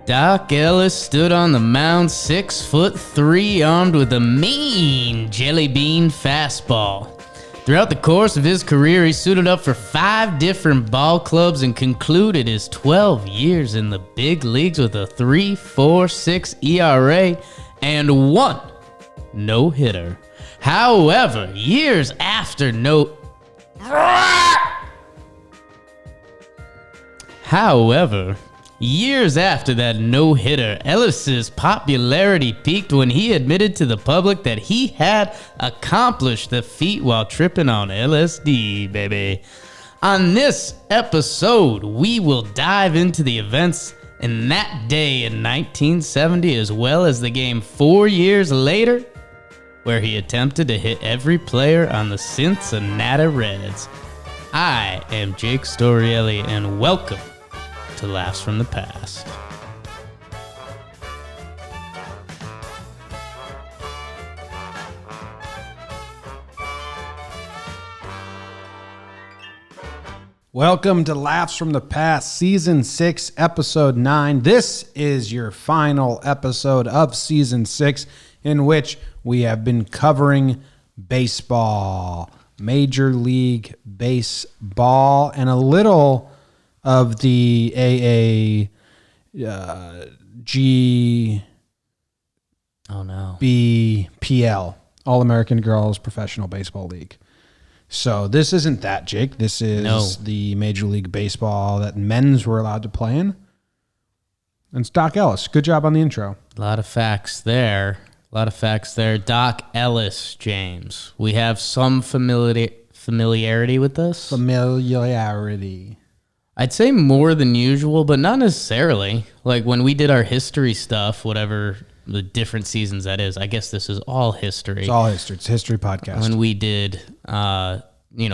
Doc Ellis stood on the mound 6'3", armed with a mean jelly bean fastball. Throughout the course of his career, he suited up for 5 different ball clubs and concluded his 12 years in the big leagues with a 3.46 ERA and 1 no-hitter. However, years after that no-hitter, Ellis's popularity peaked when he admitted to the public that he had accomplished the feat while tripping on LSD, baby. On this episode, we will dive into the events in that day in 1970, as well as the game 4 years later, where he attempted to hit every player on the Cincinnati Reds. I am Jake Storielli, and welcome to Laughs from the Past. Welcome to Laughs from the Past, Season 6, Episode 9. This is your final episode of Season 6, in which we have been covering baseball, Major League Baseball, and a little of the BPL, All-American Girls Professional Baseball League. So this isn't that, Jake. This is the Major League Baseball that men's were allowed to play in. And it's Doc Ellis. Good job on the intro. A lot of facts there. Doc Ellis, James. We have some familiarity with this. Familiarity. I'd say more than usual, but not necessarily. Like when we did our history stuff, whatever the different seasons that is, I guess this is all history. It's all history. It's a history podcast. When we did,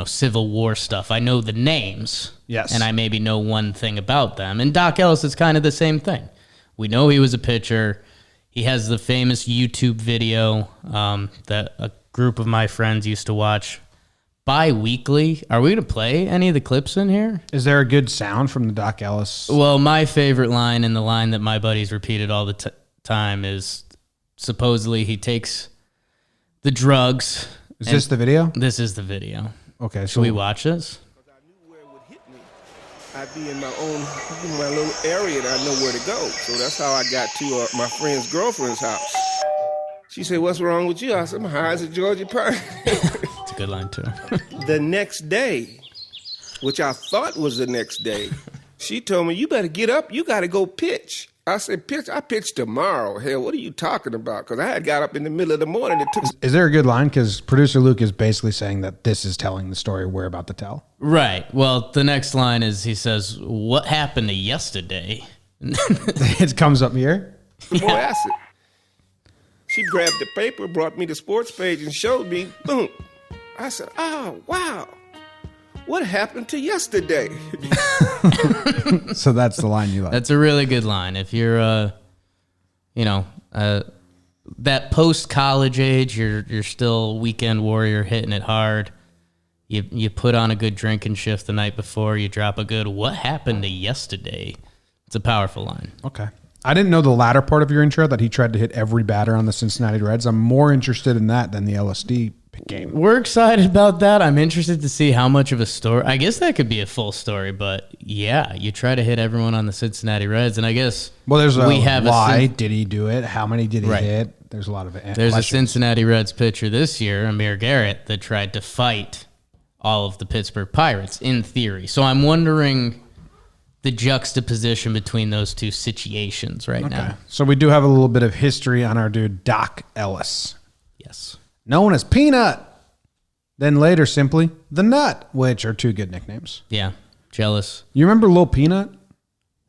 Civil War stuff, I know the names. Yes. And I maybe know one thing about them. And Doc Ellis is kind of the same thing. We know he was a pitcher. He has the famous YouTube video that a group of my friends used to watch bi-weekly. Are we going to play any of the clips in here? Is there a good sound from the Doc Ellis? Well, my favorite line, and the line that my buddies repeated all the time, is supposedly he takes the drugs. Is this the video? This is the video. Okay. Should we watch this? I knew where it would hit me. I'd be in my little area that I know where to go. So that's how I got to my friend's girlfriend's house. She said, "What's wrong with you?" I said, "I'm high as a Georgia pine." It's a good line, too. The next day, which I thought was the next day, she told me, "You better get up. You got to go pitch." I said, "Pitch? I pitch tomorrow." Hell, what are you talking about? Because I had got up in the middle of the morning. Is there a good line? Because producer Luke is basically saying that this is telling the story we're about to tell. Right. Well, the next line is, he says, "What happened to yesterday?" It comes up here. More acid. She grabbed the paper, brought me the sports page, and showed me. Boom. I said, "Oh, wow. What happened to yesterday?" So that's the line you like. That's a really good line. If you're, that post-college age, you're still weekend warrior, hitting it hard. You put on a good drinking shift the night before. You drop a good "What happened to yesterday?" It's a powerful line. Okay. I didn't know the latter part of your intro, that he tried to hit every batter on the Cincinnati Reds. I'm more interested in that than the LSD game. We're excited about that. I'm interested to see how much of a story. I guess that could be a full story, but yeah, you try to hit everyone on the Cincinnati Reds, and I guess there's why did he do it? How many did he hit? There's a lot of it. There's a Cincinnati Reds pitcher this year, Amir Garrett, that tried to fight all of the Pittsburgh Pirates in theory. So I'm wondering the juxtaposition between those two situations now. So we do have a little bit of history on our dude Doc Ellis. Yes. Known as Peanut, then later simply The Nut, which are two good nicknames. Yeah, jealous. You remember Lil Peanut?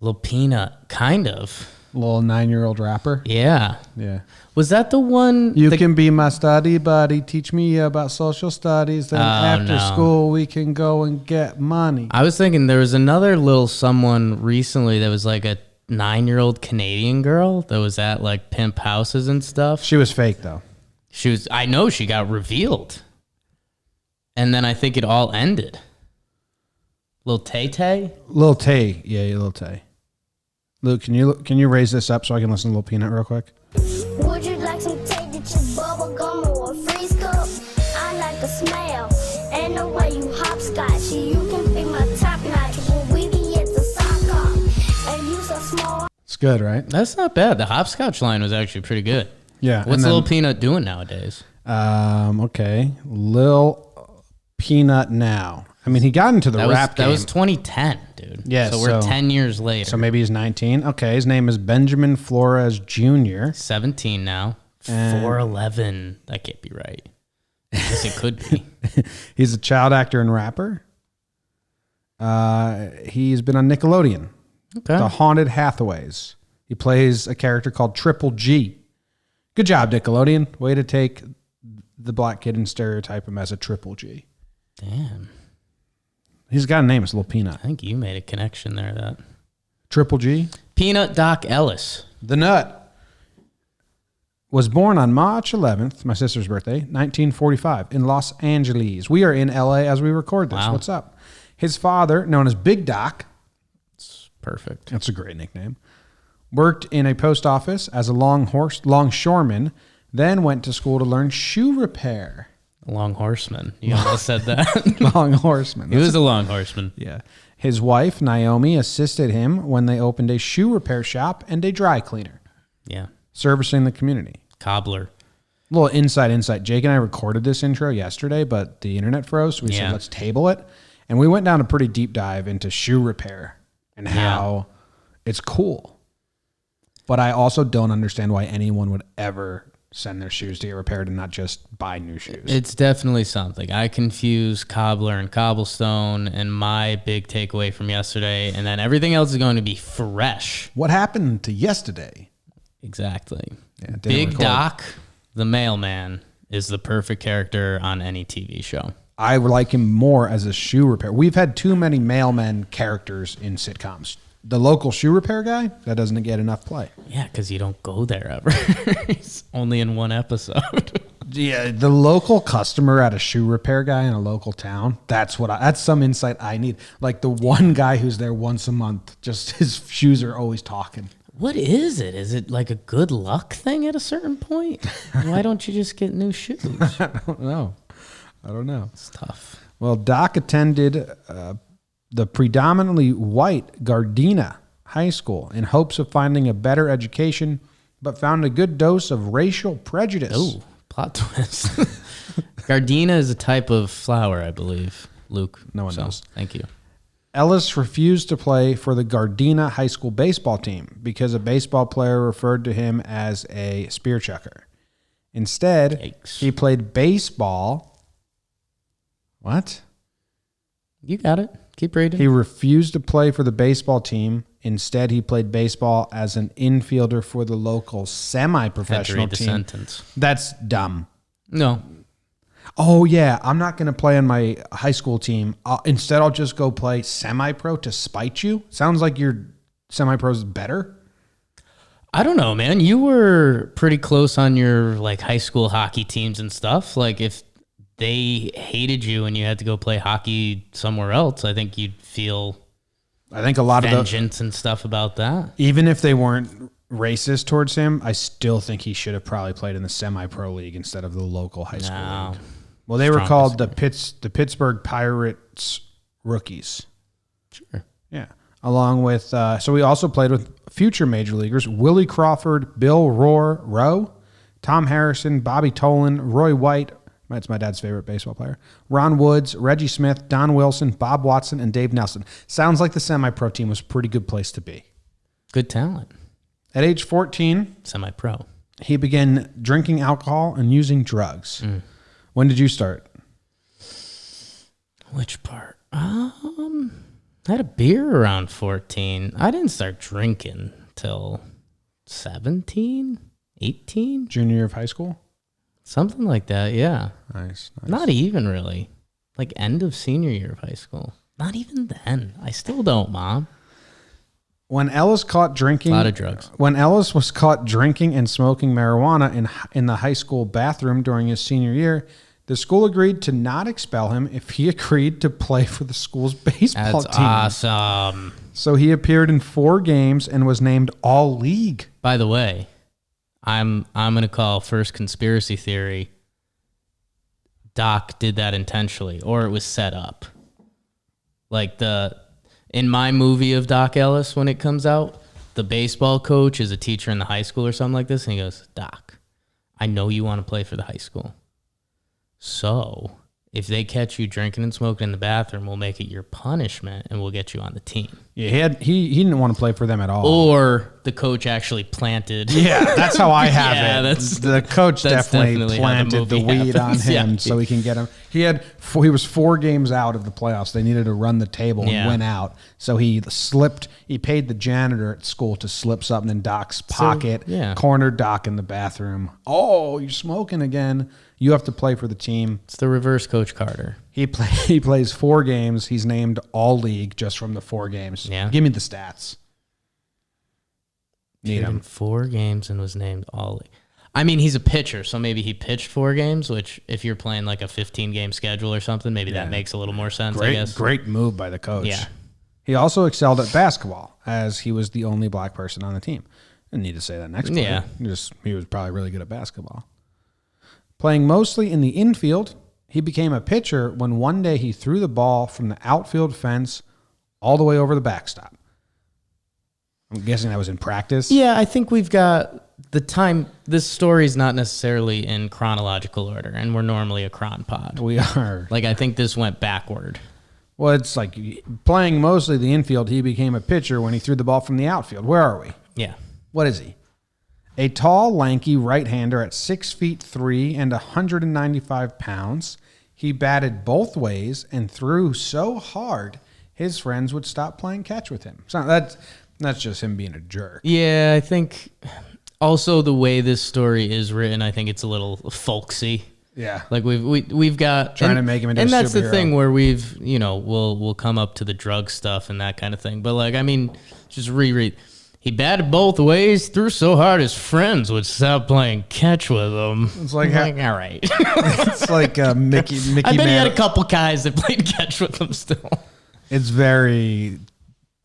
Lil Peanut, kind of. Little 9-year-old rapper? Yeah. Yeah. Was that the one? You can be my study buddy, teach me about social studies, then after school we can go and get money. I was thinking there was another little someone recently that was like a 9-year-old Canadian girl that was at like pimp houses and stuff. She was fake though. I know she got revealed. And then I think it all ended. Lil Tay Tay? Lil Tay. Yeah, Lil Tay. Luke, can you raise this up so I can listen to Little Peanut real quick? Would you like some tape that you bubble gum or a freeze cup? I like the smell and the way you hopscotch. You can be my top notch when we be at the soccer. And you so small. It's good, right? That's not bad. The hopscotch line was actually pretty good. Yeah. What's Little Peanut doing nowadays? Okay. Lil Peanut now. I mean, he got into the rap game. That was 2010, dude. Yeah, So we're 10 years later. So maybe he's 19. Okay, his name is Benjamin Flores Jr. 17 now. 4'11". That can't be right. I guess it could be. He's a child actor and rapper. He's been on Nickelodeon. Okay. The Haunted Hathaways. He plays a character called Triple G. Good job, Nickelodeon. Way to take the black kid and stereotype him as a Triple G. Damn. He's got a name. It's Little Peanut. I think you made a connection there. That Triple G. Peanut Doc Ellis. The Nut was born on March 11th, my sister's birthday, 1945, in Los Angeles. We are in LA as we record this. Wow. What's up? His father, known as Big Doc. It's perfect. That's a great nickname. Worked in a post office as a longshoreman, then went to school to learn shoe repair. Long horseman. You almost said that. Long horseman. He was a long horseman. Yeah. His wife, Naomi, assisted him when they opened a shoe repair shop and a dry cleaner, Yeah. servicing the community. Cobbler. Little insight. Jake and I recorded this intro yesterday, but the internet froze. So we said, let's table it. And we went down a pretty deep dive into shoe repair and how it's cool. But I also don't understand why anyone would ever send their shoes to get repaired and not just buy new shoes. It's definitely something. I confuse cobbler and cobblestone, and my big takeaway from yesterday, and then everything else is going to be fresh. What happened to yesterday? Exactly. Yeah, Big Doc, the mailman, is the perfect character on any TV show. I like him more as a shoe repair. We've had too many mailmen characters in sitcoms. The local shoe repair guy, that doesn't get enough play. Yeah, because you don't go there ever. He's only in one episode. Yeah, the local customer at a shoe repair guy in a local town, that's some insight I need. Like the one guy who's there once a month, just his shoes are always talking. What is it? Is it like a good luck thing at a certain point? Why don't you just get new shoes? I don't know. It's tough. Well, Doc attended the predominantly white Gardena High School in hopes of finding a better education, but found a good dose of racial prejudice. Oh, plot twist. Gardena is a type of flower, I believe. Luke. No one knows. Thank you. Ellis refused to play for the Gardena High School baseball team because a baseball player referred to him as a spear chucker. Instead, Yikes. he played baseball. What? You got it. Keep reading. He refused to play for the baseball team. Instead, he played baseball as an infielder for the local semi-professional Had to read the team. sentence. That's dumb. No. Oh, yeah, I'm not going to play on my high school team. Instead, I'll just go play semi-pro to spite you. Sounds like your semi-pro is better. I don't know, man. You were pretty close on your like high school hockey teams and stuff. Like if they hated you and you had to go play hockey somewhere else, I think you'd feel I think a lot vengeance and stuff about that. Even if they weren't racist towards him, I still think he should have probably played in the semi-pro league instead of the local high school league. Well, they were called the Pittsburgh Pirates Rookies. Sure. Yeah. Along with, so we also played with future major leaguers, Willie Crawford, Bill Rowe, Tom Harrison, Bobby Tolan, Roy White, that's my dad's favorite baseball player, Ron Woods, Reggie Smith, Don Wilson, Bob Watson, and Dave Nelson. Sounds like the semi-pro team was a pretty good place to be. Good talent. At age 14, Semi-pro. he began drinking alcohol and using drugs. When did you start? Which part? I had a beer around 14. I didn't start drinking till 17, 18. Junior year of high school? Something like that, yeah. Nice. Not even really. Like end of senior year of high school. Not even then. I still don't, Mom. When Ellis caught drinking, A lot of drugs. When Ellis was caught drinking and smoking marijuana in the high school bathroom during his senior year, The school agreed to not expel him if he agreed to play for the school's baseball That's team. awesome. So he appeared in 4 games and was named All-League. By the way, I'm gonna call first conspiracy theory. Doc did that intentionally, or it was set up. Like in my movie of Doc Ellis, when it comes out, the baseball coach is a teacher in the high school or something like this, and he goes, "Doc, I know you want to play for the high school. So if they catch you drinking and smoking in the bathroom, we'll make it your punishment and we'll get you on the team." Yeah, he didn't want to play for them at all. Or the coach actually planted. Yeah, that's how I have Yeah, it. that's- The coach that's definitely definitely how the planted the movie weed on happens. him Yeah. so he can get him. He was 4 games out of the playoffs. They needed to run the table and Yeah. win out. So he slipped. He paid the janitor at school to slip something in Doc's pocket. yeah. Cornered Doc in the bathroom. Oh, you're smoking again. You have to play for the team. It's the reverse Coach Carter. He plays 4 games. He's named All-League just from the 4 games. Yeah. Give me the stats. Need Played in him. 4 games and was named Ollie. I mean, he's a pitcher, so maybe he pitched 4 games, which if you're playing like a 15-game schedule or something, maybe that makes a little more sense, I guess. Great move by the coach. Yeah. He also excelled at basketball, as he was the only black person on the team. Didn't need to say that next player. Yeah. He was probably really good at basketball. Playing mostly in the infield, he became a pitcher when one day he threw the ball from the outfield fence all the way over the backstop. I'm guessing that was in practice. Yeah, I think we've got the time. This story is not necessarily in chronological order, and we're normally a chron pod. We are. Like, I think this went backward. Well, it's like playing mostly the infield, he became a pitcher when he threw the ball from the outfield. Where are we? Yeah. What is he? A tall, lanky right-hander at 6'3" and 195 pounds. He batted both ways and threw so hard his friends would stop playing catch with him. So that's just him being a jerk. Yeah, I think also the way this story is written, I think it's a little folksy. Yeah. Like we've got Trying to make him into and a that's the superhero. thing where we'll come up to the drug stuff and that kind of thing. But like, I mean, just reread. He batted both ways, threw so hard his friends would stop playing catch with him. It's like, all right. it's like Mickey I bet he had a Mantle. couple guys that played catch with him still. It's very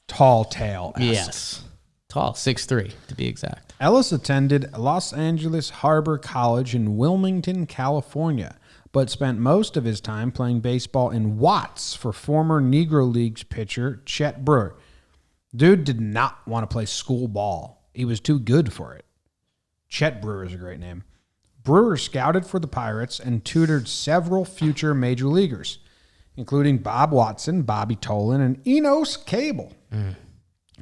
tall tale. Yes, tall, 6'3" to be exact. Ellis attended Los Angeles Harbor College in Wilmington, California, but spent most of his time playing baseball in Watts for former Negro Leagues pitcher Chet Brewer. Dude did not want to play school ball. He was too good for it. Chet Brewer is a great name. Brewer scouted for the Pirates and tutored several future major leaguers, including Bob Watson, Bobby Tolan, and Enos Cable.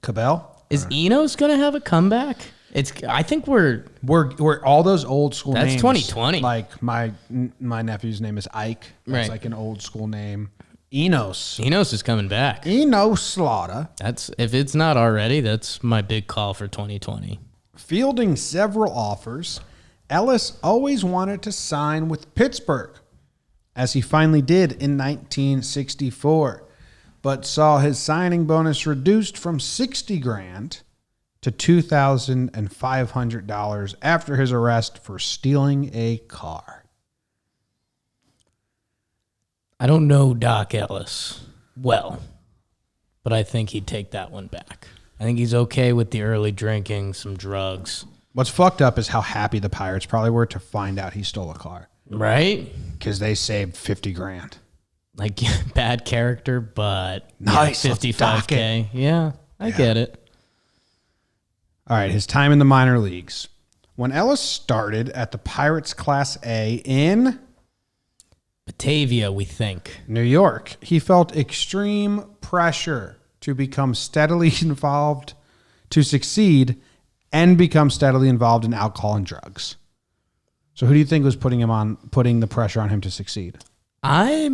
Cabell? Is Enos gonna have a comeback? I think we're all those old school That's names. 2020. Like my nephew's name is Ike. That's Right. like an old school name. Enos. Enos is coming back. Enos Slaughter. That's if it's not already, that's my big call for 2020. Fielding several offers, Ellis always wanted to sign with Pittsburgh, as he finally did in 1964, but saw his signing bonus reduced from $60,000 to $2,500 after his arrest for stealing a car. I don't know Doc Ellis well, but I think he'd take that one back. I think he's okay with the early drinking, some drugs. What's fucked up is how happy the Pirates probably were to find out he stole a car, Right? because they saved $50,000. Like, bad character, but Nice, yeah, let's dock 55K. Yeah, I get it. All right, his time in the minor leagues. When Ellis started at the Pirates Class A in Batavia, we think. New York, he felt extreme pressure to become steadily involved, to succeed, and become steadily involved in alcohol and drugs. So who do you think was putting the pressure on him to succeed? I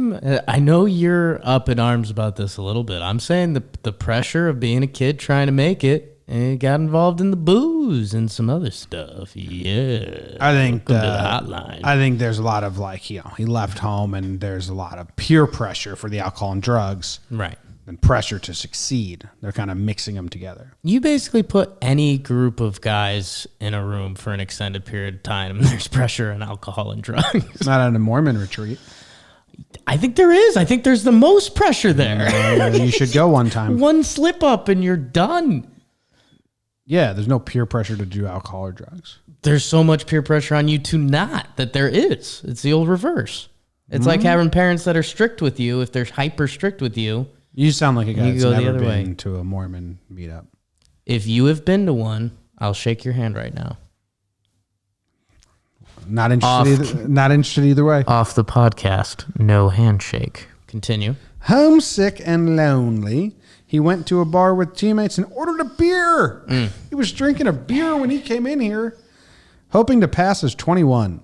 know you're up in arms about this a little bit. I'm saying the pressure of being a kid trying to make it, and he got involved in the booze and some other stuff. Yeah. I think Welcome to the hotline. I think there's a lot of he left home and there's a lot of peer pressure for the alcohol and drugs. Right. and pressure to succeed. They're kind of mixing them together. You basically put any group of guys in a room for an extended period of time, and there's pressure and alcohol and drugs. Not at a Mormon retreat. I think there is. I think there's the most pressure there. You should go one time. One slip up and you're done. Yeah, there's no peer pressure to do alcohol or drugs. There's so much peer pressure on you to not that there is. It's the old reverse. It's like having parents that are strict with you. If they're hyper strict with you, you sound like a guy that's go the never other been way. to a Mormon meetup. If you have been to one, I'll shake your hand right now. Not interested. Not interested either way. Off the podcast, no handshake. Continue. Homesick and lonely, he went to a bar with teammates and ordered a beer. He was drinking a beer when he came in here, hoping to pass as 21.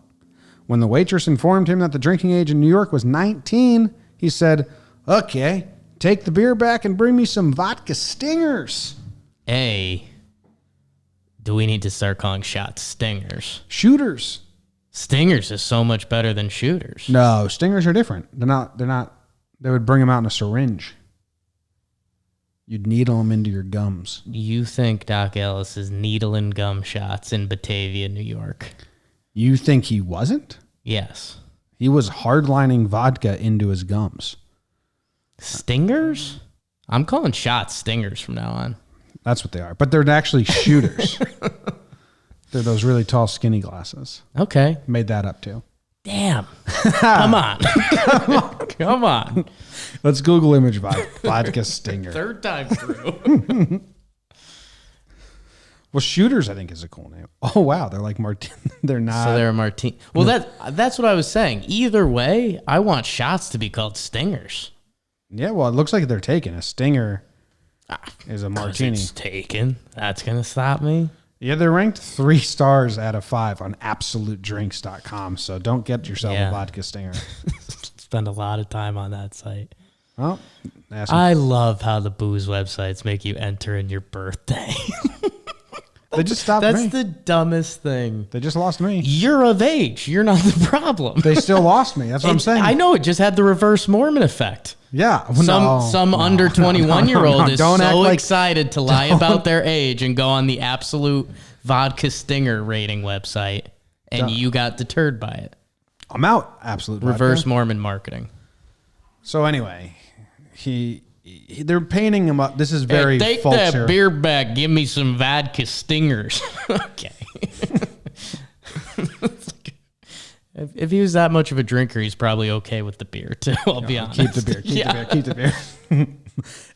When the waitress informed him that the drinking age in New York was 19, he said, "Okay, take the beer back and bring me some vodka stingers." Do we need to start calling shots stingers? Shooters. Stingers is so much better than shooters. No, stingers are different. They're not. They would bring them out in a syringe. You'd needle them into your gums. You think Doc Ellis is needling gum shots in Batavia, New York? You think he wasn't? Yes. He was hardlining vodka into his gums. Stingers? I'm calling shots stingers from now on. That's what they are. But they're actually shooters. They're those really tall, skinny glasses. Okay. Made that up too. Damn. Come on. Come on. Let's Google image vodka stinger. Third time through. Well, shooters, I think, is a cool name. Oh, wow. They're like they're not. So they're a martini. Well, that's what I was saying. Either way, I want shots to be called stingers. Yeah, well, it looks like they're taking a stinger is a martini. It's taken. That's going to stop me. Yeah, they're ranked 3 stars out of 5 on absolutedrinks.com. So don't get yourself a vodka stinger. Spend a lot of time on that site. Well, I love how the booze websites make you enter in your birthday. They just stopped That's me. the dumbest thing. They just lost me. You're of age. You're not the problem. They still lost me. That's what I'm saying. I know. It just had the reverse Mormon effect. Yeah. Some under 21-year-old is Don't act so like- excited to lie about their age and go on the absolute vodka stinger rating website, and you got deterred by it. I'm out. Absolute Reverse vodka. Mormon marketing. So anyway, they're painting him up. This is very Hey, take false that here. beer back. Give me some vodka stingers. Okay. If he was that much of a drinker, he's probably okay with the beer too. I'll be honest. Keep the beer. Keep the beer.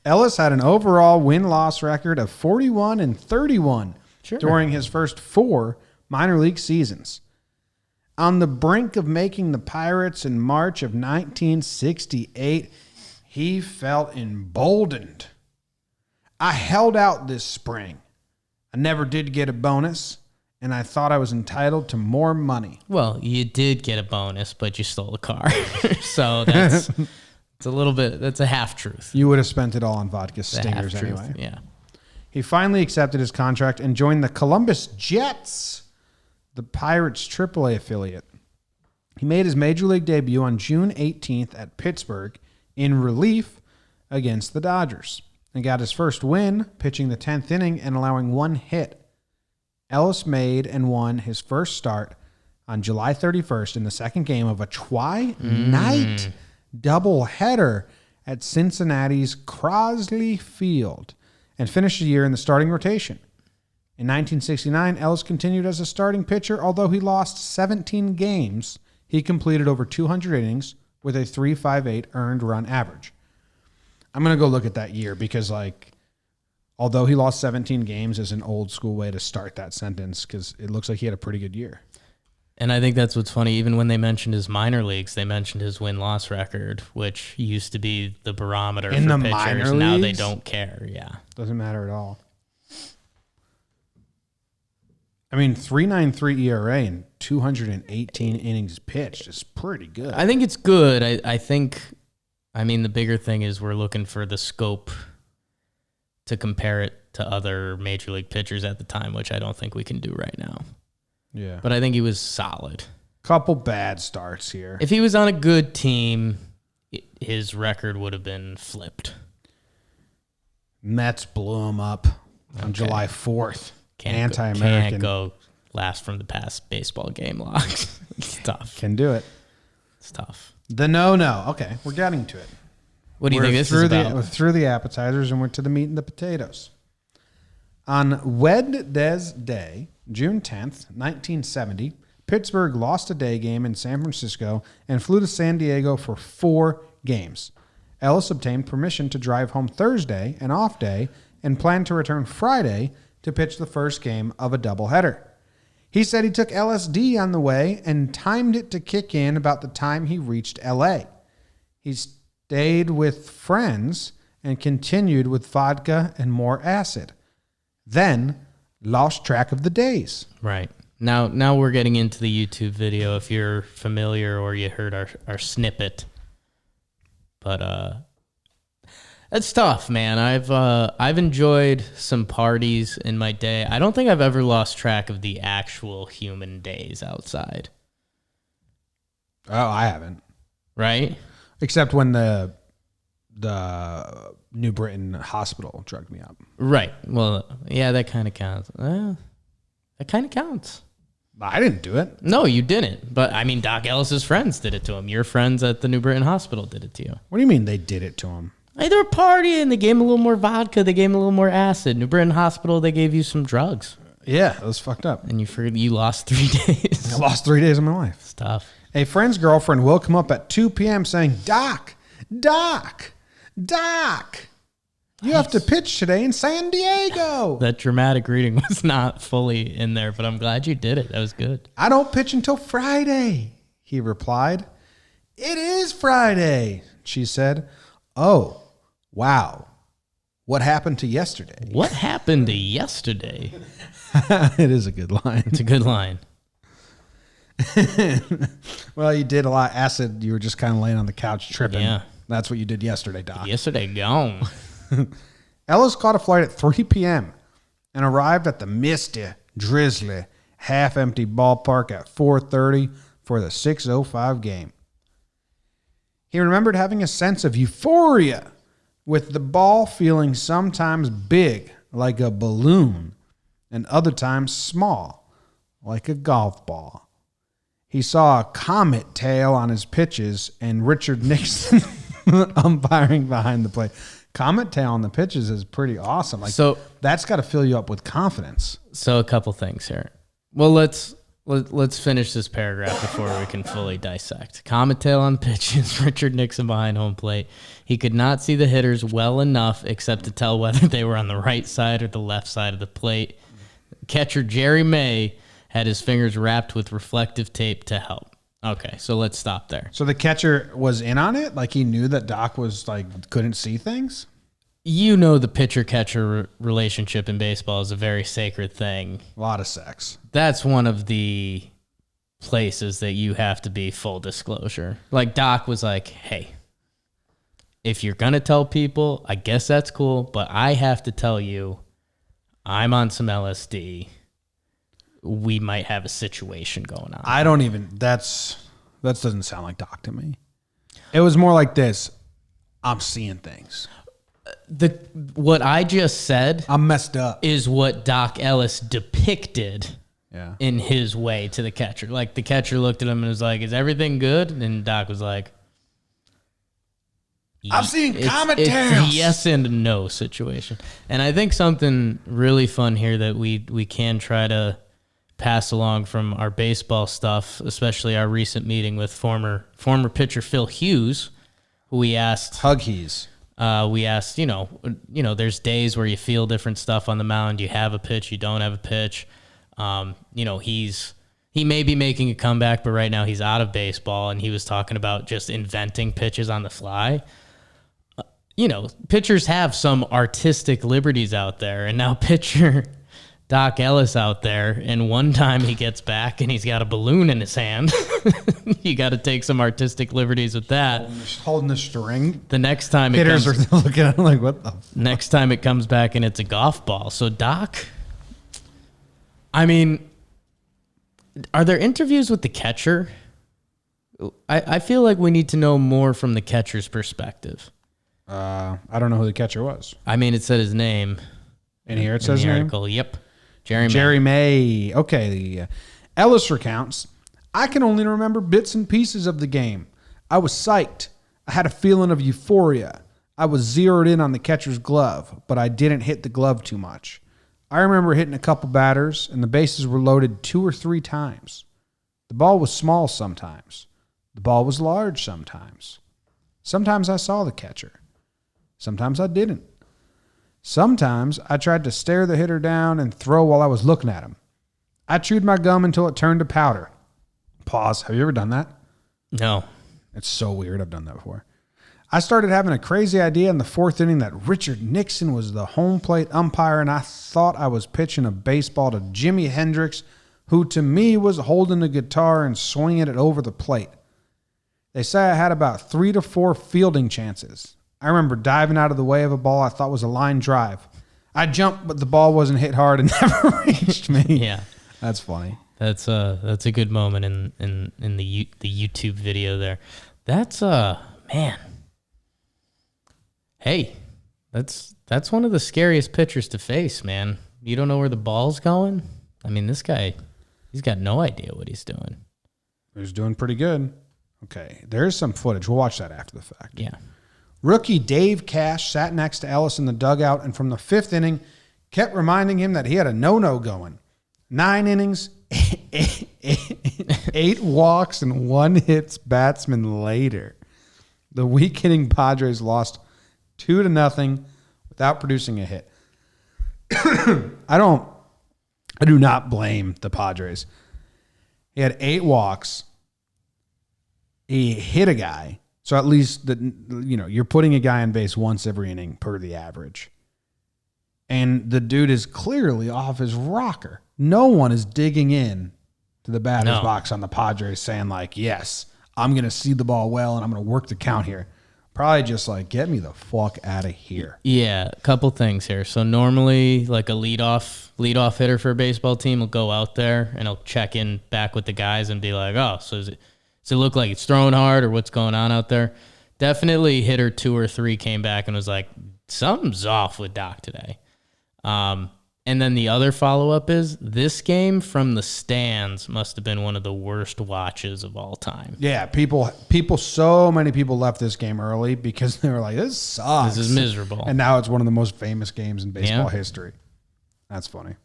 Ellis had an overall win-loss record of 41-31 during his first 4 minor league seasons. On the brink of making the Pirates in March of 1968, he felt emboldened. "I held out this spring. I never did get a bonus, and I thought I was entitled to more money." Well, you did get a bonus, but you stole a car. So it's a little bit, that's a half truth. You would have spent it all on vodka stingers anyway. Yeah. He finally accepted his contract and joined the Columbus Jets, the Pirates' AAA affiliate. He made his major league debut on June 18th at Pittsburgh in relief against the Dodgers and got his first win, pitching the 10th inning and allowing 1 hit. Ellis made and won his first start on July 31st in the second game of a Twi-night doubleheader at Cincinnati's Crosley Field and finished the year in the starting rotation. In 1969, Ellis continued as a starting pitcher. Although he lost 17 games, he completed over 200 innings with a 3.58 earned run average. I'm going to go look at that year because, although he lost 17 games is an old school way to start that sentence because it looks like he had a pretty good year. And I think that's what's funny. Even when they mentioned his minor leagues, they mentioned his win-loss record, which used to be the barometer In for the pitchers. minor Now they leagues? don't care. Yeah. Doesn't matter at all. I mean, 3.93 ERA and 218 innings pitched is pretty good. I think it's good. I think, the bigger thing is we're looking for the scope to compare it to other major league pitchers at the time, which I don't think we can do right now. Yeah. But I think he was solid. Couple bad starts here. If he was on a good team, his record would have been flipped. Mets blew him up on July 4th. Anti-American. Can't go last from the past baseball game logs. It's tough. Can do it. It's tough. The no. Okay, we're getting to it. What do you think this is about? We're through the appetizers and we're to the meat and the potatoes. On Wednesday, June 10th, 1970, Pittsburgh lost a day game in San Francisco and flew to San Diego for 4 games. Ellis obtained permission to drive home Thursday, an off day, and planned to return Friday to pitch the first game of a doubleheader. He said he took LSD on the way and timed it to kick in about the time he reached L.A. He stayed with friends and continued with vodka and more acid. Then lost track of the days. Right. Now we're getting into the YouTube video if you're familiar or you heard our snippet. But it's tough, man. I've enjoyed some parties in my day. I don't think I've ever lost track of the actual human days outside. Oh, I haven't. Right? Except when the New Britain hospital drugged me up. Right. Well, yeah, that kind of counts. That kind of counts. I didn't do it. No, you didn't. But, I mean, Doc Ellis's friends did it to him. Your friends at the New Britain Hospital did it to you. What do you mean they did it to him? Hey, they were partying. They gave him a little more vodka. They gave him a little more acid. New Britain Hospital, they gave you some drugs. Yeah, it was fucked up. And you lost 3 days. I lost 3 days of my life. It's tough. A friend's girlfriend woke him up at 2 p.m. saying, Doc, you have to pitch today in San Diego. That dramatic reading was not fully in there, but I'm glad you did it. That was good. I don't pitch until Friday, he replied. It is Friday, she said. Oh, wow. What happened to yesterday? What happened to yesterday? It is a good line. It's a good line. Well, you did a lot of acid. You were just kind of laying on the couch tripping. Yeah. That's what you did yesterday, Doc. Yesterday gone. Ellis caught a flight at 3 p.m. and arrived at the misty, drizzly, half-empty ballpark at 4:30 for the 6:05 game. He remembered having a sense of euphoria, with the ball feeling sometimes big, like a balloon, and other times small, like a golf ball. He saw a comet tail on his pitches and Richard Nixon umpiring behind the plate. Comet tail on the pitches is pretty awesome. Like, So that's got to fill you up with confidence. So a couple things here. Well, let's finish this paragraph before we can fully dissect. Comet tail on pitches, Richard Nixon behind home plate. He could not see the hitters well enough except to tell whether they were on the right side or the left side of the plate. Catcher Jerry May had his fingers wrapped with reflective tape to help. Okay, so let's stop there. So the catcher was in on it? Like he knew that Doc was like couldn't see things? You know the pitcher-catcher relationship in baseball is a very sacred thing. A lot of sex. That's one of the places that you have to be full disclosure. Like Doc was like, hey, if you're going to tell people, I guess that's cool, but I have to tell you I'm on some LSD. We might have a situation going on. I don't even, that doesn't sound like Doc to me. It was more like this. I'm seeing things. What I just said I'm messed up. is what Doc Ellis depicted Yeah. in his way to the catcher. Like the catcher looked at him and was like, is everything good? And Doc was like, I've seen comet it's tails. a yes and no situation. And I think something really fun here that we can try to pass along from our baseball stuff, especially our recent meeting with former pitcher Phil Hughes, who we asked, Huggies. you know, there's days where you feel different stuff on the mound. You have a pitch, you don't have a pitch. You know, he may be making a comeback, but right now he's out of baseball, and he was talking about just inventing pitches on the fly. You know, pitchers have some artistic liberties out there, and now pitcher Doc Ellis out there, and one time he gets back and he's got a balloon in his hand. You got to take some artistic liberties with that. Holding the string. The next time Hitters are looking at him like, what the fuck? Next time it comes back and it's a golf ball. So Doc, I mean, are there interviews with the catcher? I feel like we need to know more from the catcher's perspective. I don't know who the catcher was. I mean, it said his name. And here it in says the name? article. Yep. Jerry May. Jerry May. Okay. Ellis recounts, I can only remember bits and pieces of the game. I was psyched. I had a feeling of euphoria. I was zeroed in on the catcher's glove, but I didn't hit the glove too much. I remember hitting a couple batters, and the bases were loaded 2 or 3 times. The ball was small sometimes. The ball was large sometimes. Sometimes I saw the catcher. Sometimes I didn't. Sometimes I tried to stare the hitter down and throw while I was looking at him. I chewed my gum until it turned to powder. Pause. Have you ever done that? No. It's so weird. I've done that before. I started having a crazy idea in the 4th inning that Richard Nixon was the home plate umpire, and I thought I was pitching a baseball to Jimi Hendrix, who to me was holding a guitar and swinging it over the plate. They say I had about 3 to 4 fielding chances. I remember diving out of the way of a ball I thought was a line drive. I jumped, but the ball wasn't hit hard and never reached me. Yeah. That's funny. That's a good moment in the YouTube video there. That's man. Hey, that's one of the scariest pitchers to face, man. You don't know where the ball's going? I mean, this guy, he's got no idea what he's doing. He's doing pretty good. Okay, there's some footage. We'll watch that after the fact. Yeah. Rookie Dave Cash sat next to Ellis in the dugout and from the 5th inning kept reminding him that he had a no-no going. 9 innings, 8 walks, and 1 hits batsman later. The weak-hitting Padres lost 2-0 without producing a hit. I do not blame the Padres. He had 8 walks. He hit a guy. So at least you're putting a guy on base once every inning per the average. And the dude is clearly off his rocker. No one is digging in to the batter's box on the Padres saying like, yes, I'm going to see the ball well and I'm going to work the count here. Probably just like, get me the fuck out of here. Yeah, a couple things here. So normally like a leadoff hitter for a baseball team will go out there and he'll check in back with the guys and be like, oh, so does it look like it's throwing hard or what's going on out there? Definitely hitter 2 or 3 came back and was like, something's off with Doc today. And then the other follow-up is this game from the stands must have been one of the worst watches of all time. Yeah, so many people left this game early because they were like, this sucks. This is miserable. And now it's one of the most famous games in baseball history. That's funny.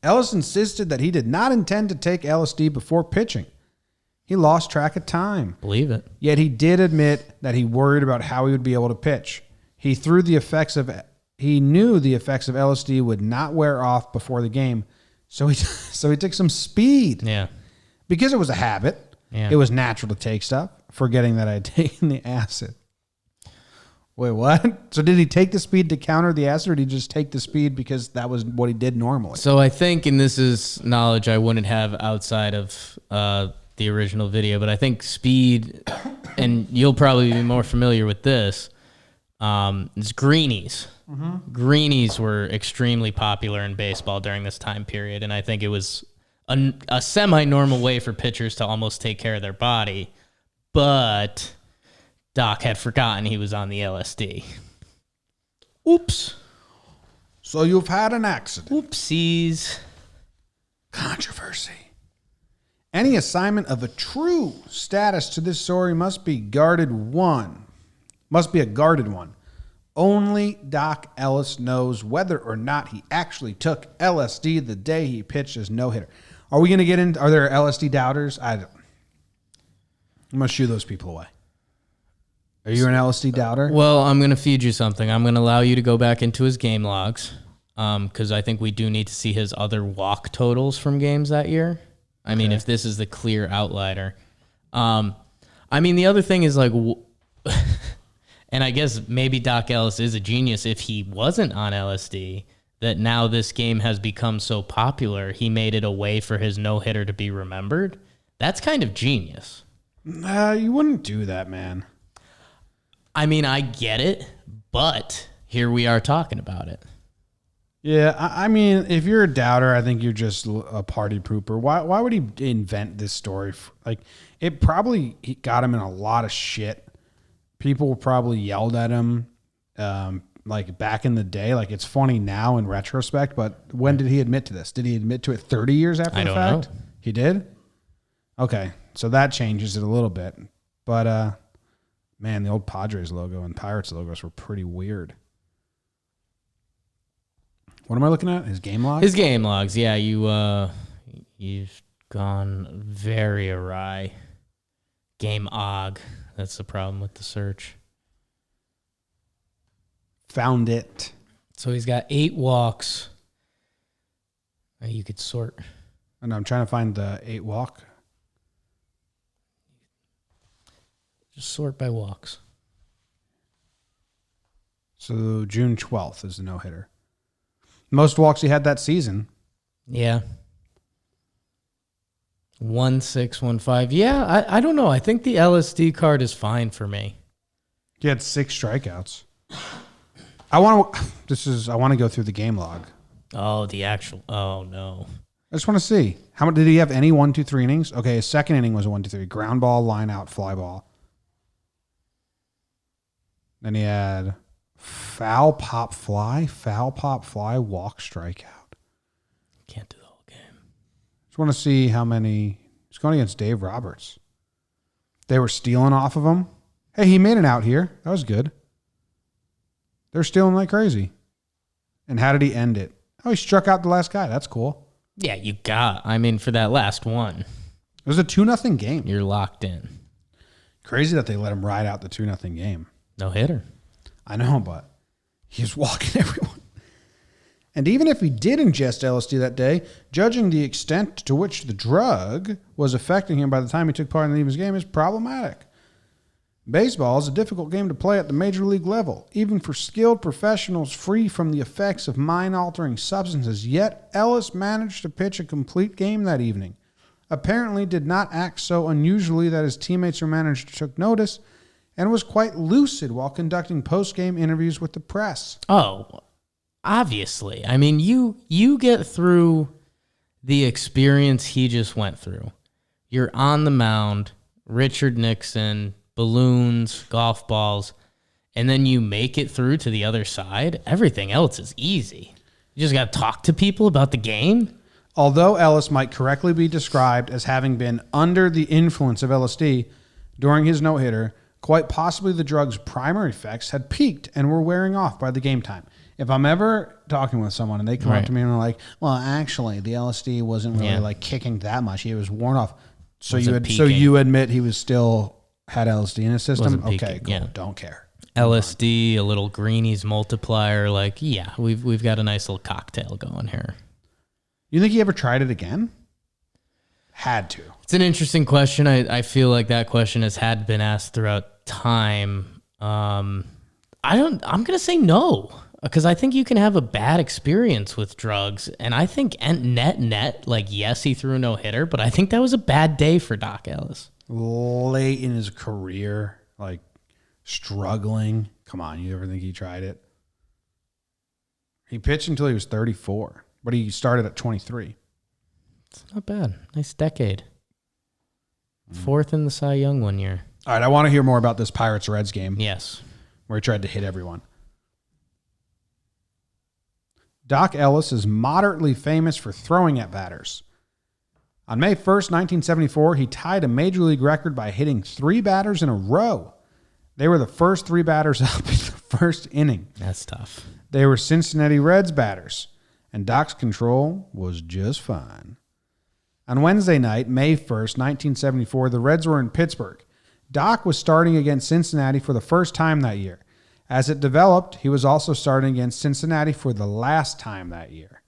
Ellis insisted that he did not intend to take LSD before pitching. He lost track of time. Believe it. Yet he did admit that he worried about how he would be able to pitch. He knew the effects of LSD would not wear off before the game, so he took some speed. Yeah. Because it was a habit. Yeah. It was natural to take stuff, forgetting that I had taken the acid. Wait, what? So did he take the speed to counter the acid, or did he just take the speed because that was what he did normally? So I think, and this is knowledge I wouldn't have outside of the original video, but I think speed, and you'll probably be more familiar with this, is greenies. Mm-hmm. Greenies were extremely popular in baseball during this time period, and I think it was a semi-normal way for pitchers to almost take care of their body, but Doc had forgotten he was on the LSD. Oops. So you've had an accident. Oopsies. Controversy. Any assignment of a true status to this story must be a guarded one. Only Doc Ellis knows whether or not he actually took LSD the day he pitched his no-hitter. Are we going to get into, are there LSD doubters? I'm going to shoo those people away. Are you an LSD doubter? Well, I'm going to feed you something. I'm going to allow you to go back into his game logs because I think we do need to see his other walk totals from games that year. I mean, if this is the clear outlier. I mean, the other thing is like... And I guess maybe Doc Ellis is a genius if he wasn't on LSD, that now this game has become so popular, he made it a way for his no-hitter to be remembered. That's kind of genius. You wouldn't do that, man. I mean, I get it, but here we are talking about it. Yeah, I mean, if you're a doubter, I think you're just a party pooper. Why would he invent this story? Like, it probably got him in a lot of shit people probably yelled at him like back in the day. Like it's funny now in retrospect, but when did he admit to this? Did he admit to it 30 years after the fact? Know. He did? Okay. So that changes it a little bit. But man, the old Padres logo and Pirates logos were pretty weird. What am I looking at? His game logs? His game logs, yeah. You've gone very awry. Game og. That's the problem with the search. Found it. So he's got 8 walks. You could sort. And I'm trying to find the 8 walk. Just sort by walks. So June 12th is the no-hitter. Most walks he had that season. Yeah. 1-6-1-5. Yeah, I don't know. I think the LSD card is fine for me. He had 6 strikeouts. I want to go through the game log. Oh, oh no. I just want to see. How much did he have? Any 1, 2, 3 innings? Okay, his second inning was a 1, 2, 3. Ground ball, line out, fly ball. Then he had foul pop fly, walk, strikeout. Can't do the whole game. Just want to see how many. He's going against Dave Roberts. They were stealing off of him. Hey, he made an out here. That was good. They're stealing like crazy. And how did he end it? Oh, he struck out the last guy. That's cool. Yeah, for that last one. It was a 2-0 game. You're locked in. Crazy that they let him ride out the 2-0 game. No hitter. I know, but he was walking everyone. And even if he did ingest LSD that day, judging the extent to which the drug was affecting him by the time he took part in the evening's game is problematic. Baseball is a difficult game to play at the major league level, even for skilled professionals free from the effects of mind-altering substances. Yet Ellis managed to pitch a complete game that evening. Apparently did not act so unusually that his teammates or manager took notice, and was quite lucid while conducting post-game interviews with the press. Oh, obviously. I mean, you get through the experience he just went through. You're on the mound, Richard Nixon, balloons, golf balls, and then you make it through to the other side. Everything else is easy. You just got to talk to people about the game. Although Ellis might correctly be described as having been under the influence of LSD during his no-hitter, quite possibly the drug's primary effects had peaked and were wearing off by the game time. If I'm ever talking with someone and they come up to me and they're like, well, actually, the LSD wasn't really like kicking that much. He was worn off. So you admit he was still had LSD in his system? Okay, cool. Yeah. Don't care. LSD, a little greenies multiplier. Like, yeah, we've got a nice little cocktail going here. You think he ever tried it again? Had to. It's an interesting question. I feel like that question has been asked throughout time. I'm going to say no, because I think you can have a bad experience with drugs. And I think net, like, yes, he threw a no-hitter, but I think that was a bad day for Doc Ellis. Late in his career, like struggling. Come on, you ever think he tried it? He pitched until he was 34, but he started at 23. It's not bad. Nice decade. 4th in the Cy Young one year. All right, I want to hear more about this Pirates-Reds game. Yes. Where he tried to hit everyone. Doc Ellis is moderately famous for throwing at batters. On May 1st, 1974, he tied a major league record by hitting 3 batters in a row. They were the first 3 batters up in the first inning. That's tough. They were Cincinnati Reds batters, and Doc's control was just fine. On Wednesday night, May 1st, 1974, the Reds were in Pittsburgh. Doc was starting against Cincinnati for the first time that year. As it developed, he was also starting against Cincinnati for the last time that year.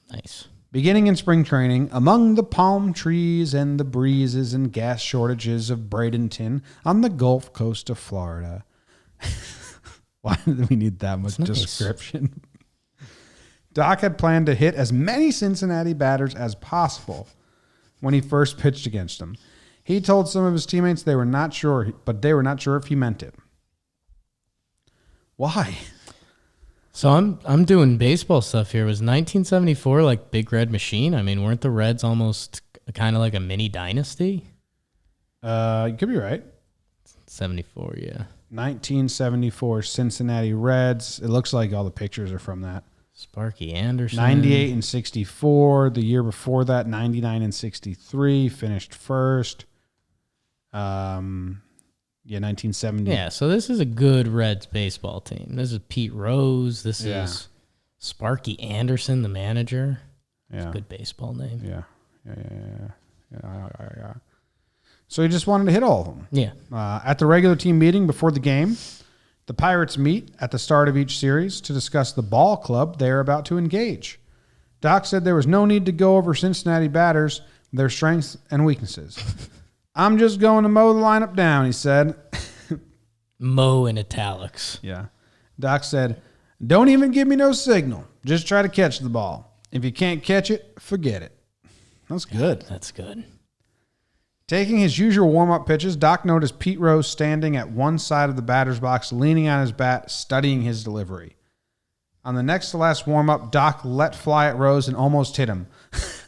Nice. Beginning in spring training, among the palm trees and the breezes and gas shortages of Bradenton on the Gulf Coast of Florida. Why did we need that much description? Doc had planned to hit as many Cincinnati batters as possible when he first pitched against them. He told some of his teammates they were not sure, but they were not sure if he meant it. Why? So I'm doing baseball stuff here. Was 1974 like Big Red Machine? I mean, weren't the Reds almost kind of like a mini dynasty? You could be right. 74, yeah. 1974 Cincinnati Reds. It looks like all the pictures are from that. Sparky Anderson. 98 and 64. The year before that, 99 and 63. Finished first. 1970. Yeah, so this is a good Reds baseball team. This is Pete Rose. This is Sparky Anderson, the manager. It's a good baseball name. Yeah. So he just wanted to hit all of them. Yeah. At the regular team meeting before the game, the Pirates meet at the start of each series to discuss the ball club they are about to engage. Doc said there was no need to go over Cincinnati batters, their strengths and weaknesses. I'm just going to mow the lineup down, he said. Mow in italics. Yeah. Doc said, don't even give me no signal. Just try to catch the ball. If you can't catch it, forget it. That's good. That's good. Taking his usual warm-up pitches, Doc noticed Pete Rose standing at one side of the batter's box, leaning on his bat, studying his delivery. On the next to last warm-up, Doc let fly at Rose and almost hit him.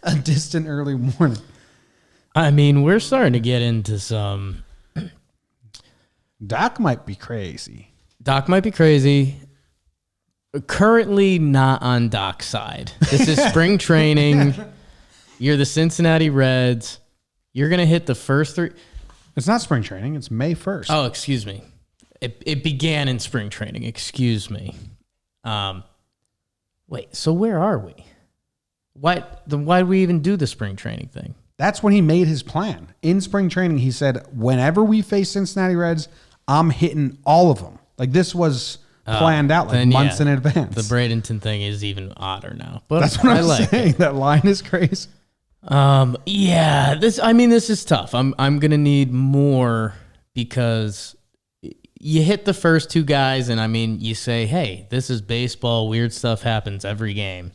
A distant early warning. I mean, we're starting to get into some... Doc might be crazy. Doc might be crazy. Currently not on Doc's side. This is spring training. You're the Cincinnati Reds. You're going to hit the first three. It's not spring training. It's May 1st. Oh, excuse me. It began in spring training. Excuse me. Wait, so where are we? Why do we even do the spring training thing? That's when he made his plan. In spring training, he said, whenever we face Cincinnati Reds, I'm hitting all of them. Like this was planned out like months in advance. The Bradenton thing is even odder now. But that's what I'm saying. That line is crazy. Yeah, this is tough. I'm going to need more because you hit the first two guys and you say, hey, this is baseball. Weird stuff happens every game.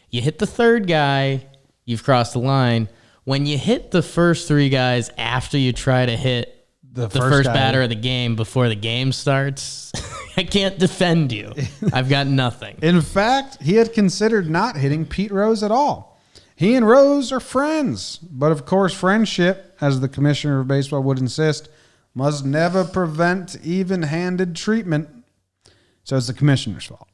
You hit the third guy, you've crossed the line. When you hit the first three guys after you try to hit the first batter of the game before the game starts, I can't defend you. I've got nothing. In fact, he had considered not hitting Pete Rose at all. He and Rose are friends, but of course friendship, as the commissioner of baseball would insist, must never prevent even-handed treatment. So it's the commissioner's fault.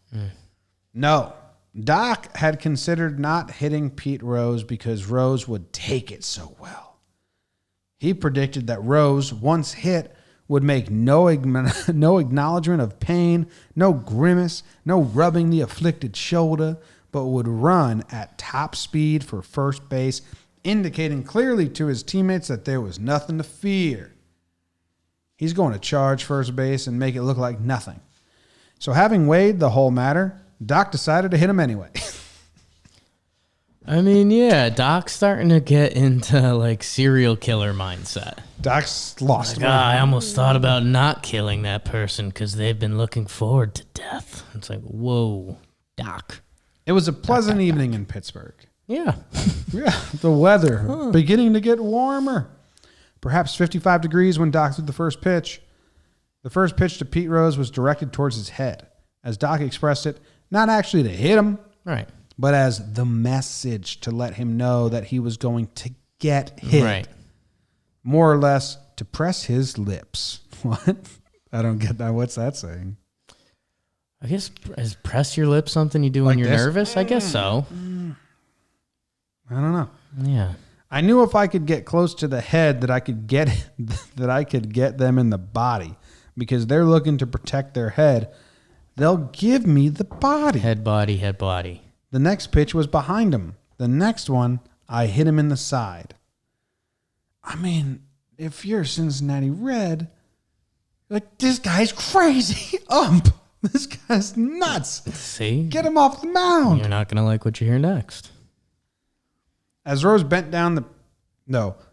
No. Doc had considered not hitting Pete Rose because Rose would take it so well. He predicted that Rose, once hit, would make no acknowledgement of pain, no grimace, no rubbing the afflicted shoulder, but would run at top speed for first base, indicating clearly to his teammates that there was nothing to fear. He's going to charge first base and make it look like nothing. So having weighed the whole matter, Doc decided to hit him anyway. Doc's starting to get into like serial killer mindset. Doc's lost. I almost thought about not killing that person because they've been looking forward to death. It's like, whoa, Doc. It was a pleasant evening in Pittsburgh. Yeah. Yeah, the weather beginning to get warmer. Perhaps 55 degrees when Doc threw the first pitch. The first pitch to Pete Rose was directed towards his head. As Doc expressed it, not actually to hit him, right, but as the message to let him know that he was going to get hit. Right. More or less to press his lips. What? I don't get that. What's that saying? I guess is press your lips something you do when you're nervous? I guess so. I don't know. Yeah. I knew if I could get close to the head that I could get them in the body because they're looking to protect their head. They'll give me the body. Head, body, head, body. The next pitch was behind him. The next one, I hit him in the side. If you're a Cincinnati Red, like, this guy's crazy. This guy's nuts. See? Get him off the mound. You're not going to like what you hear next. As Rose bent down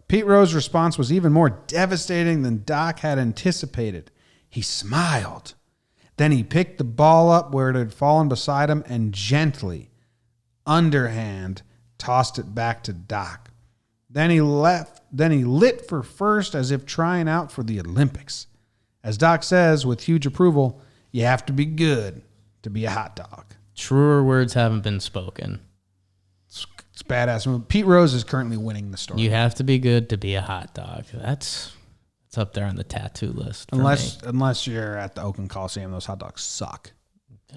Pete Rose's response was even more devastating than Doc had anticipated. He smiled. Then he picked the ball up where it had fallen beside him and gently, underhand, tossed it back to Doc. Then he lit for first as if trying out for the Olympics. As Doc says with huge approval, you have to be good to be a hot dog. Truer words haven't been spoken. It's badass. Pete Rose is currently winning the story. You have to be good to be a hot dog. That's It's up there on the tattoo list. For me. Unless you're at the Oakland Coliseum, those hot dogs suck. I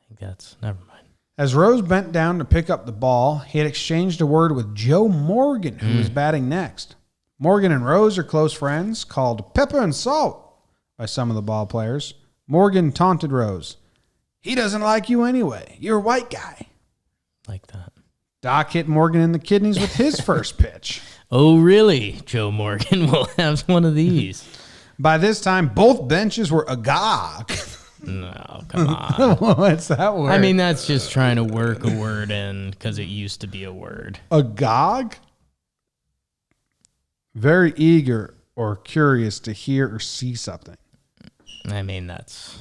think that's never mind. As Rose bent down to pick up the ball, he had exchanged a word with Joe Morgan, who was batting next. Morgan and Rose are close friends, called Pepper and Salt by some of the ball players. Morgan taunted Rose. He doesn't like you anyway. You're a white guy. Like that. Doc hit Morgan in the kidneys with his first pitch. Oh, really? Joe Morgan will have one of these. By this time, both benches were agog. No, come on. What's that word? I mean, that's just trying to work a word in because it used to be a word. Agog? Very eager or curious to hear or see something. I mean, that's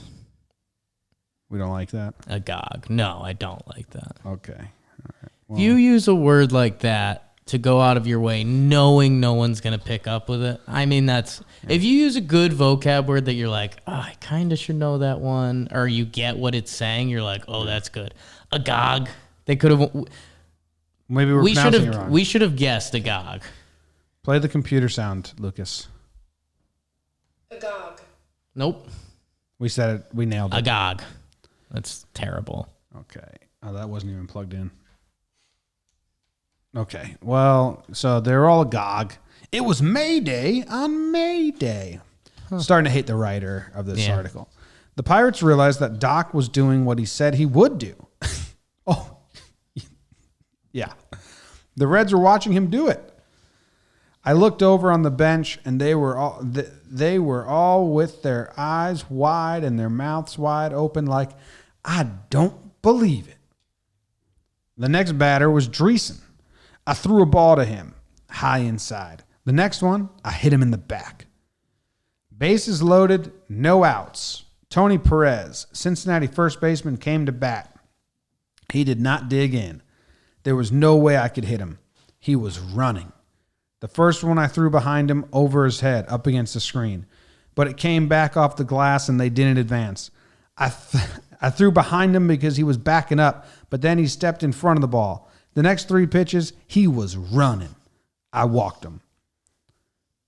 We don't like that? agog. No, I don't like that. Okay. All right. If you use a word like that to go out of your way knowing no one's going to pick up with it, I mean, that's... If you use a good vocab word that you're like, oh, I kind of should know that one, or you get what it's saying, you're like, oh, that's good. Agog. They could have... Maybe we're We should pronouncing it wrong. have. We should have guessed agog. Play the computer sound, Lucas. Agog. Nope. We said it. We nailed it. Agog. That's terrible. Okay. Oh, that wasn't even plugged in. Okay. Well, so they're all agog. It was May Day on May Day. Starting to hate the writer of this Yeah. article. The Pirates realized that Doc was doing what he said he would do. Oh, yeah. The Reds were watching him do it. I looked over on the bench, and they were all with their eyes wide and their mouths wide open, like, I don't believe it. The next batter was Dreesen. I threw a ball to him, high inside. The next one, I hit him in the back. Bases loaded, no outs. Tony Perez, Cincinnati first baseman, came to bat. He did not dig in. There was no way I could hit him. He was running. The first one I threw behind him over his head, up against the screen. But it came back off the glass and they didn't advance. I threw behind him because he was backing up, but then he stepped in front of the ball. The next 3 pitches, he was running. I walked him.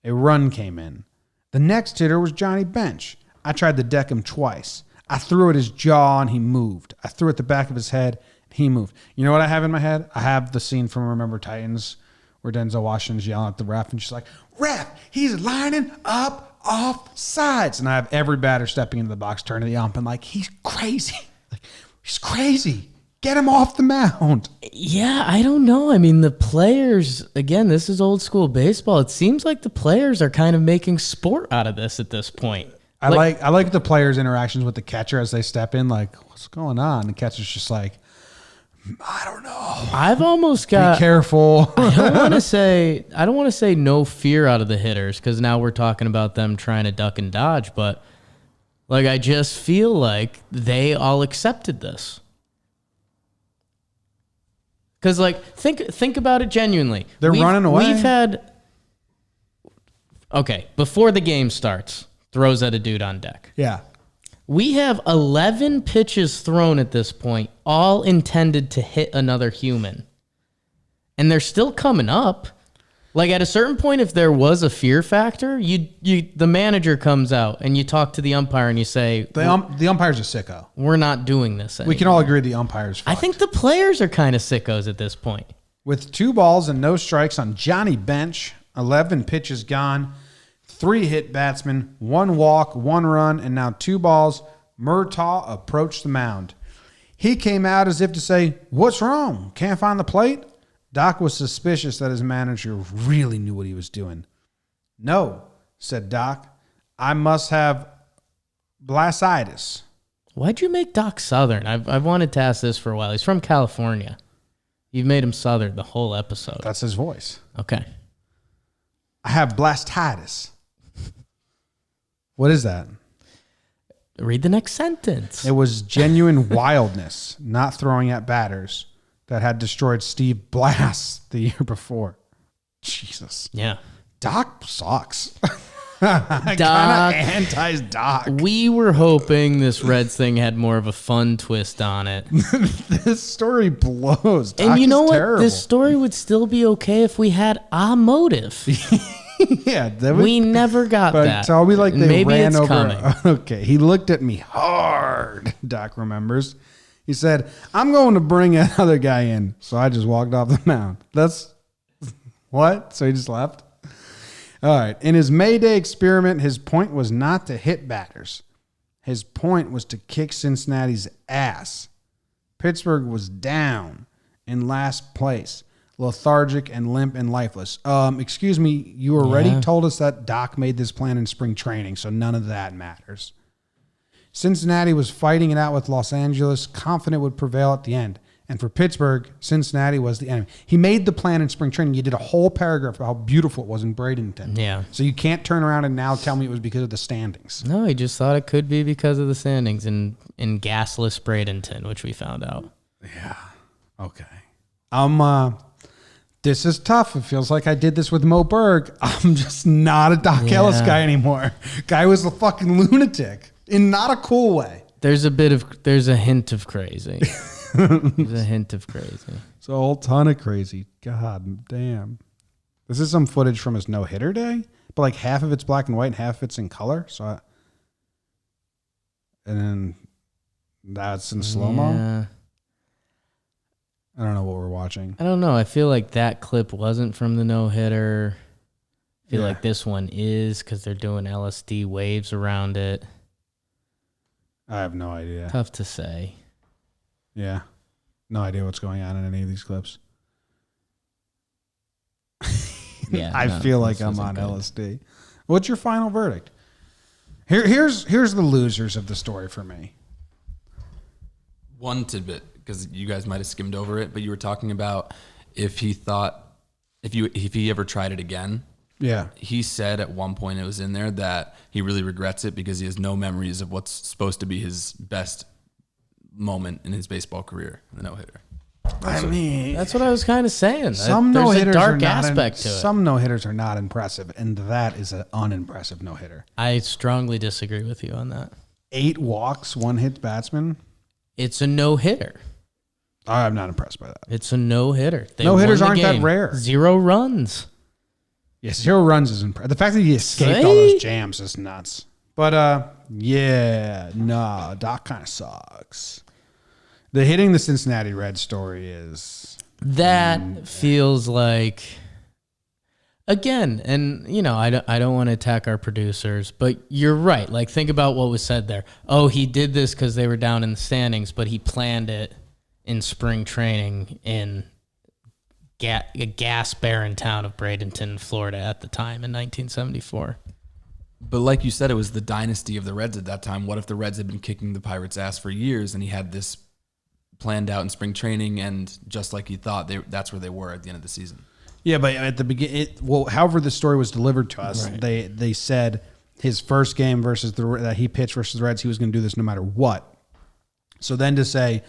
A run came in. The next hitter was Johnny Bench. I tried to deck him twice. I threw at his jaw and he moved. I threw at the back of his head and he moved. You know what I have in my head? I have the scene from Remember Titans where Denzel Washington's yelling at the ref and she's like, ref, he's lining up off sides. And I have every batter stepping into the box, turning to the ump and like, he's crazy. Like, he's crazy. Get him off the mound. Yeah, I don't know. I mean, the players, again, this is old school baseball. It seems like the players are kind of making sport out of this at this point. I like the players' interactions with the catcher as they step in, like, what's going on? The catcher's just like, I don't know. I've almost got... Be careful. I don't want to say no fear out of the hitters because now we're talking about them trying to duck and dodge, but like I just feel like they all accepted this. Because like think about it genuinely. They're running away. We've had before the game starts, throws at a dude on deck. Yeah. We have 11 pitches thrown at this point, all intended to hit another human. And they're still coming up. Like at a certain point, if there was a fear factor, the manager comes out and you talk to the umpire and you say, The umpire's a sicko. we're not doing this anymore. We can all agree the umpire's fucked. I think the players are kind of sickos at this point. With 2 balls and no strikes on Johnny Bench, 11 pitches gone, 3 hit batsmen, 1 walk, 1 run, and now 2 balls, Murtaugh approached the mound. He came out as if to say, what's wrong? Can't find the plate? Doc was suspicious that his manager really knew what he was doing. No, said Doc. I must have blasitis. Why'd you make Doc Southern? I've wanted to ask this for a while. He's from California. You've made him Southern the whole episode. That's his voice. Okay. I have blastitis. What is that? Read the next sentence. It was genuine wildness, not throwing at batters, that had destroyed Steve Blass the year before. Jesus. Yeah. Doc sucks. I Doc. kind of anti Doc. We were hoping this Reds thing had more of a fun twist on it. This story blows. Doc And you know is what? terrible. This story would still be okay if we had a motive. Yeah, that was, We never got but that. tell me like they Maybe ran it's over. coming. Okay, he looked at me hard. Doc remembers. He said, "I'm going to bring another guy in." So I just walked off the mound. That's what? So he just left. All right. In his May Day experiment, his point was not to hit batters. His point was to kick Cincinnati's ass. Pittsburgh was down in last place, lethargic and limp and lifeless. Excuse me, you already told us that Doc made this plan in spring training, so none of that matters. Cincinnati was fighting it out with Los Angeles, confident would prevail at the end. And for Pittsburgh, Cincinnati was the enemy. He made the plan in spring training. You did a whole paragraph about how beautiful it was in Bradenton. Yeah. So you can't turn around and now tell me it was because of the standings. No, he just thought it could be because of the standings in gasless Bradenton, which we found out. Yeah. Okay. This is tough. It feels like I did this with Mo Berg. I'm just not a Doc Ellis guy anymore. Guy was a fucking lunatic in not a cool way. There's a hint of crazy. There's a hint of crazy. It's a whole ton of crazy. God damn. This is some footage from his no-hitter day, but like half of it's black and white and half of it's in color. And then that's in slow-mo. Yeah. I don't know what we're watching. I don't know. I feel like that clip wasn't from the no-hitter. I feel like this one is because they're doing LSD waves around it. I have no idea. Tough to say. Yeah. No idea what's going on in any of these clips. Yeah, I feel like I'm on LSD. What's your final verdict? Here's the losers of the story for me. One tidbit, because you guys might have skimmed over it, but you were talking about if he ever tried it again. Yeah. He said at one point it was in there that he really regrets it because he has no memories of what's supposed to be his best moment in his baseball career, the no-hitter. That's what I was kind of saying. Some There's no-hitters a dark are not aspect to it. Some no-hitters are not impressive, and that is an unimpressive no-hitter. I strongly disagree with you on that. 8 walks, 1 hit batsman. It's a no-hitter. I'm not impressed by that. It's a no-hitter. They No-hitters won the aren't that game. rare. 0 runs. Yeah, 0 runs is impressive. The fact that he escaped all those jams is nuts. But, Doc kind of sucks. The hitting the Cincinnati Reds story is... That feels like... Again, and, I don't want to attack our producers, but you're right. Like, think about what was said there. Oh, he did this because they were down in the standings, but he planned it in spring training in a gas-barren town of Bradenton, Florida at the time in 1974. But like you said, it was the dynasty of the Reds at that time. What if the Reds had been kicking the Pirates' ass for years and he had this planned out in spring training and just like he thought, that's where they were at the end of the season? Yeah, but at the beginning, however the story was delivered to us, right. They said his first game that he pitched versus the Reds, he was going to do this no matter what. So then to say,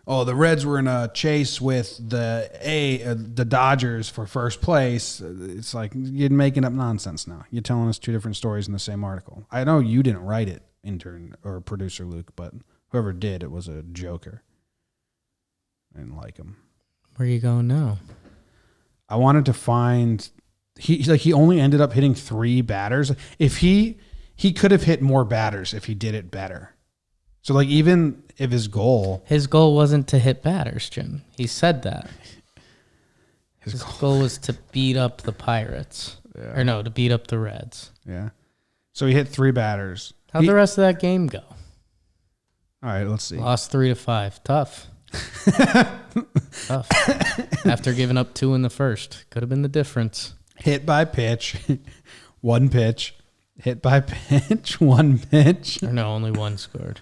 oh, the Reds were in a chase with the Dodgers for first place, it's like you're making up nonsense now. You're telling us 2 different stories in the same article. I know you didn't write it, intern or producer Luke, but whoever did, it was a joker. I didn't like him. Where are you going now? I wanted to find he only ended up hitting 3 batters. If he could have hit more batters if he did it better. So like even if his goal wasn't to hit batters, Jim. He said that. His goal was to beat up the Pirates. Yeah. Or no, to beat up the Reds. Yeah. So he hit 3 batters. How'd the rest of that game go? All right, let's see. Lost 3-5. Tough. Tough. After giving up 2 in the first. Could have been the difference. Hit by pitch. 1 pitch. Hit by pitch. 1 pitch. Or no, only 1 scored.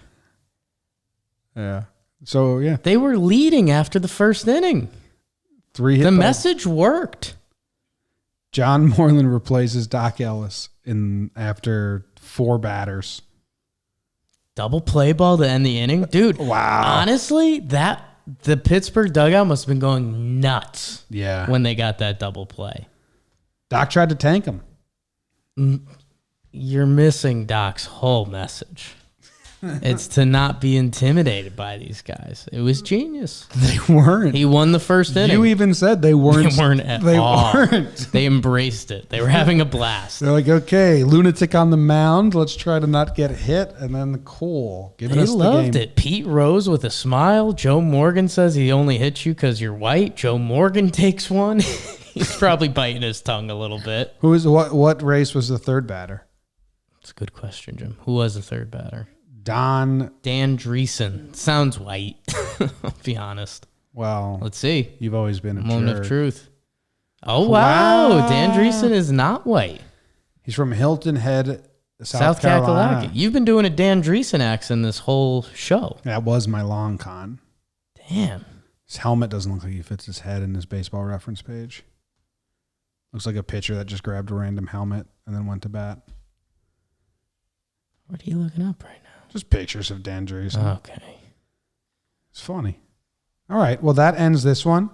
Yeah. So, yeah. They were leading after the first inning. 3 hit. The message worked. John Moreland replaces Doc Ellis after 4 batters. Double play ball to end the inning. Dude, wow. Honestly, the Pittsburgh dugout must have been going nuts. Yeah. When they got that double play. Doc tried to tank him. You're missing Doc's whole message. It's to not be intimidated by these guys. It was genius. They weren't. He won the first inning. You even said they weren't. They weren't at they all. Weren't. They embraced it. They were having a blast. They're like, okay, lunatic on the mound. Let's try to not get hit. And then cool. Giving They us the loved game. it. Pete Rose with a smile. Joe Morgan says he only hits you because you're white. Joe Morgan takes one. He's probably biting his tongue a little bit. What race was the third batter? That's a good question, Jim. Who was the third batter? Dan Dreesen. Sounds white. I'll be honest. Well, Let's see. you've always been a Moment jerk. of truth. Oh, wow. Wow. Dan Dreesen is not white. He's from Hilton Head, South Carolina. Kakalaki. You've been doing a Dan Dreesen accent this whole show. That was my long con. Damn. His helmet doesn't look like he fits his head in his baseball reference page. Looks like a pitcher that just grabbed a random helmet and then went to bat. What are you looking up right now? Just pictures of Dan Dreesen. Okay. It's funny. All right. Well, that ends this one.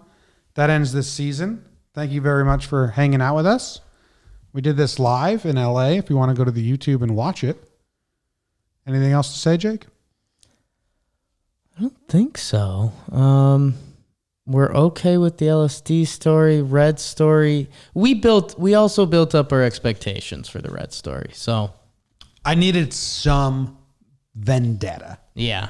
That ends this season. Thank you very much for hanging out with us. We did this live in LA. If you want to go to the YouTube and watch it. Anything else to say, Jake? I don't think so. We're okay with the LSD story, Red story. We also built up our expectations for the Red story. So I needed some vendetta. yeah.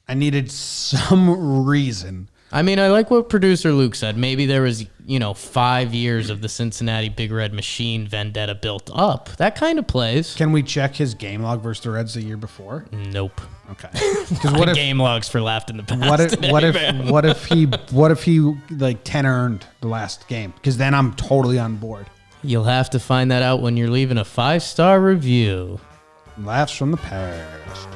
I needed some reason. I mean, I like what producer Luke said. Maybe there was, 5 years of the Cincinnati Big Red Machine vendetta built up. That kind of plays. Can we check his game log versus the Reds the year before? Nope. Okay. Because what game logs for Laughed in the Past? What if he like 10 earned the last game? Because then I'm totally on board. You'll have to find that out when you're leaving a 5-star review. Laughs from the past.